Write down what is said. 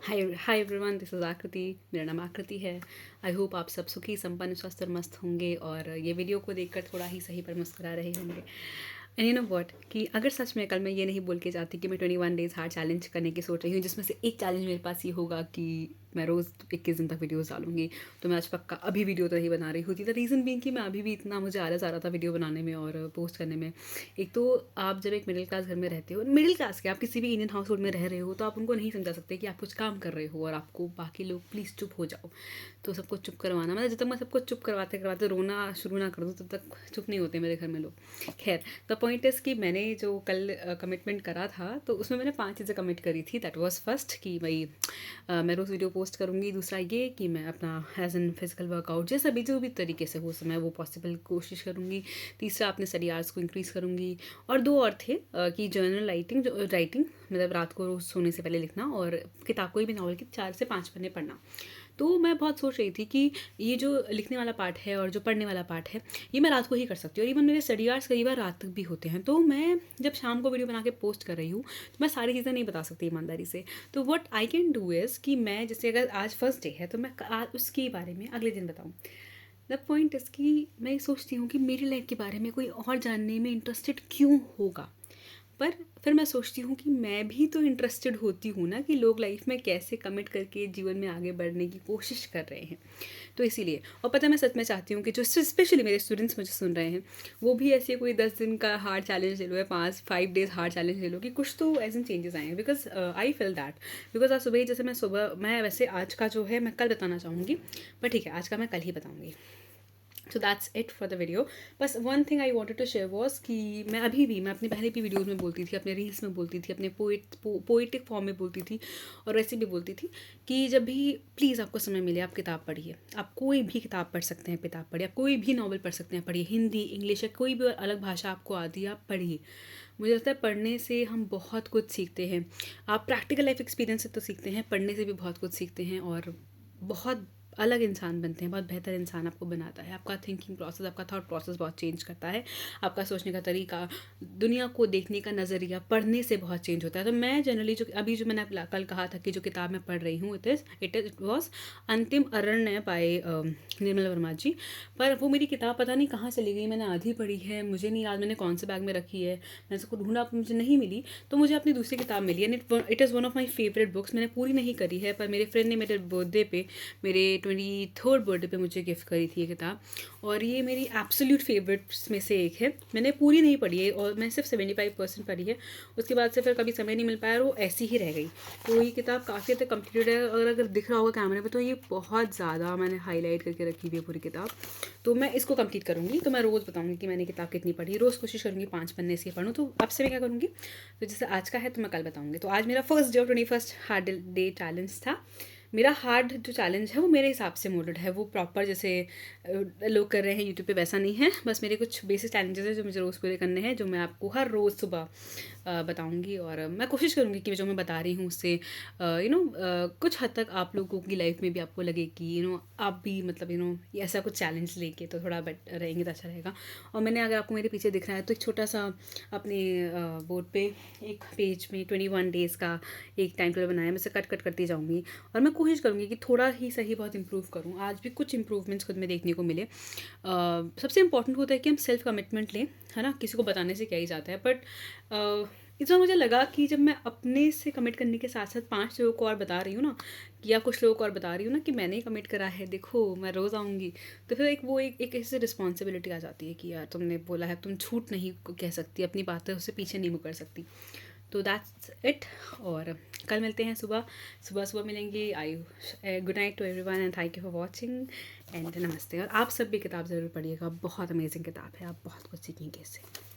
Hi everyone, this is आकृति। मेरा नाम आकृति है। आई होप आप सब सुखी संपन्न स्वस्थ और मस्त होंगे और ये वीडियो को देखकर थोड़ा ही सही पर मुस्कुरा रहे होंगे। एंड यू नो व्हाट कि अगर सच में कल मैं ये नहीं बोल के जाती कि मैं 21 डेज़ हार्ड चैलेंज करने की सोच रही हूँ, जिसमें से एक चैलेंज मेरे पास ये होगा कि मैं रोज़ 21 दिन तक वीडियोस डालूंगी, तो मैं आज पक्का अभी वीडियो तो नहीं बना रही होती। द रीज़न बीइंग कि मैं अभी भी इतना मुझे आलस आ रहा था वीडियो बनाने में और पोस्ट करने में। एक तो आप जब एक मिडिल क्लास घर में रहते हो, मिडिल क्लास के आप किसी भी इंडियन हाउस होल्ड में रह रहे हो, तो आप उनको नहीं समझा सकते कि आप कुछ काम कर रहे हो और आपको बाकी लोग प्लीज़ चुप हो जाओ। तो सबको चुप करवाना, मतलब जब तक मैं सबको चुप करवाते करवाते रोना शुरू ना कर दूँ तब तक चुप नहीं होते मेरे घर में लोग। खैर, द पॉइंट इज़ कि मैंने जो कल कमिटमेंट करा था, तो उसमें मैंने 5 चीज़ें कमिट करी थी। दैट वाज फर्स्ट कि भाई मैं रोज़ वीडियो पोस्ट करूँगी। दूसरा ये कि मैं अपना एज एन फिजिकल वर्कआउट जैसा भी जो भी तरीके से हो समय वो पॉसिबल कोशिश करूँगी। तीसरा, अपने स्टडी आवर्स को इंक्रीज़ करूँगी। और दो और थे कि जर्नल राइटिंग मतलब रात को रोज़ सोने से पहले लिखना, और किताब कोई भी नॉवल के 4 से 5 पन्ने पढ़ना। तो मैं बहुत सोच रही थी कि ये जो लिखने वाला पार्ट है और जो पढ़ने वाला पार्ट है, ये मैं रात को ही कर सकती हूँ। और इवन मेरे स्टडी आवर्स कई बार रात तक भी होते हैं, तो मैं जब शाम को वीडियो बना के पोस्ट कर रही हूँ तो मैं सारी चीज़ें नहीं बता सकती ईमानदारी से। तो what I can do is कि मैं जैसे अगर आज फर्स्ट डे है तो मैं उसके बारे में अगले दिन बताऊँ। द पॉइंट इज़ कि मैं सोचती हूँ कि मेरी लाइफ के बारे में कोई और जानने में इंटरेस्टेड क्यों होगा। पर फिर मैं सोचती हूँ कि मैं भी तो इंटरेस्टेड होती हूँ ना कि लोग लाइफ में कैसे कमिट करके जीवन में आगे बढ़ने की कोशिश कर रहे हैं। तो इसीलिए, और पता है मैं सच में चाहती हूँ कि जो स्पेशली मेरे स्टूडेंट्स मुझे सुन रहे हैं वो भी ऐसे कोई 10 दिन का हार्ड चैलेंज ले लो या 5 डेज़ हार्ड चैलेंज ले लो कि कुछ तो ऐसे चेंजेस आए हैं। Because I feel that, because आज सुबह ही जैसे मैं वैसे आज का जो है मैं कल बताना चाहूँगी, पर ठीक है आज का मैं कल ही बताऊँगी। So that's it for the video. बस one thing I wanted to share was कि मैं अपनी पहले भी वीडियोज़ में बोलती थी, अपने रील्स में बोलती थी, अपने पोइटिक फॉर्म में बोलती थी और वैसे भी बोलती थी कि जब भी प्लीज़ आपको समय मिले आप किताब पढ़िए। आप कोई भी किताब पढ़ सकते हैं, किताब पढ़िए। आप कोई भी नॉवल पढ़ सकते हैं, पढ़िए। हिंदी, इंग्लिश या कोई भी अलग भाषा आपको आती है, आप पढ़िए। मुझे लगता है पढ़ने से हम बहुत कुछ सीखते हैं। आप प्रैक्टिकल लाइफ एक्सपीरियंस से तो सीखते हैं, पढ़ने से भी बहुत कुछ सीखते हैं और बहुत अलग इंसान बनते हैं। बहुत बेहतर इंसान आपको बनाता है। आपका थिंकिंग प्रोसेस, आपका थॉट प्रोसेस बहुत चेंज करता है। आपका सोचने का तरीका, दुनिया को देखने का नज़रिया पढ़ने से बहुत चेंज होता है। तो मैं जनरली जो मैंने कल कहा था कि जो किताब मैं पढ़ रही हूँ इट वॉज अंतिम अरण्य बाय निर्मल वर्मा जी। पर वो मेरी किताब पता नहीं कहाँ चली गई, मैंने आधी पढ़ी है, मुझे नहीं याद मैंने कौन से बैग में रखी है। मैंने उसको ढूंढा, मुझे नहीं मिली, तो मुझे अपनी दूसरी किताब मिली and it is one of my favourite books. मैंने पूरी नहीं करी है, पर मेरे फ्रेंड ने मेरे बर्थडे पे, मेरे 23rd बर्थडे पे मुझे गिफ्ट करी थी ये किताब, और ये मेरी एब्सोल्यूट फेवरेट्स में से एक है। मैंने पूरी नहीं पढ़ी है और मैं सिर्फ 75% पढ़ी है। उसके बाद से फिर कभी समय नहीं मिल पाया और वो ऐसी ही रह गई। तो ये किताब काफ़ी हद तक कम्प्लीटेड है, अगर दिख रहा होगा कैमरे पे तो ये बहुत ज़्यादा मैंने हाईलाइट करके रखी हुई है पूरी किताब। तो मैं इसको कंप्लीट करूँगी, तो मैं रोज़ बताऊँगी कि मैंने किताब कितनी पढ़ी। रोज़ कोशिश करूँगी 5 पन्ने इसके पढ़ूँ। तो अब से मैं क्या करूँगी, तो जैसे आज का है तो मैं कल बताऊँगी। तो आज मेरा फर्स्ट डे और 21st हार्ड डे चैलेंज था। मेरा हार्ड जो चैलेंज है वो मेरे हिसाब से मोडेड है, वो प्रॉपर जैसे लोग कर रहे हैं यूट्यूब पे वैसा नहीं है। बस मेरे कुछ बेसिक चैलेंजेस हैं जो मुझे रोज़ पूरे करने हैं, जो मैं आपको हर रोज़ सुबह बताऊंगी। और मैं कोशिश करूंगी कि जो मैं बता रही हूँ उससे कुछ हद तक आप लोगों की लाइफ में भी आपको लगे कि आप भी मतलब ऐसा कुछ चैलेंज लेके तो थोड़ा बेटर रहेंगे तो अच्छा रहेगा। और मैंने, अगर आपको मेरे पीछे दिख रहा है, तो एक छोटा सा अपने बोर्ड पे एक पेज में 21 डेज़ का एक टाइम टेबल बनाया। मैं इसे कट करती जाऊँगी और मैं कोशिश करूँगी कि थोड़ा ही सही बहुत इम्प्रूव करूँ। आज भी कुछ इम्प्रूवमेंट्स खुद में देखने को मिले। सबसे इम्पॉर्टेंट होता है कि हम सेल्फ कमिटमेंट लें, है ना। किसी को बताने से क्या ही जाता है, बट इसमें मुझे लगा कि जब मैं अपने से कमिट करने के साथ साथ 5 लोगों को और बता रही हूँ ना, या कुछ लोगों को और बता रही हूँ ना कि मैंने कमिट करा है, देखो मैं रोज़ आऊँगी, तो फिर एक ऐसी रिस्पॉन्सिबिलिटी आ जाती है कि यार तुमने बोला है, तुम झूठ नहीं कह सकती, अपनी बातें उससे पीछे नहीं मुकर सकती। तो दैट्स इट। और कल मिलते हैं सुबह मिलेंगे। I good night to everyone and thank you for watching and नमस्ते। और आप सब भी किताब ज़रूर पढ़िएगा, बहुत अमेजिंग किताब है, आप बहुत कुछ सीखेंगे इससे।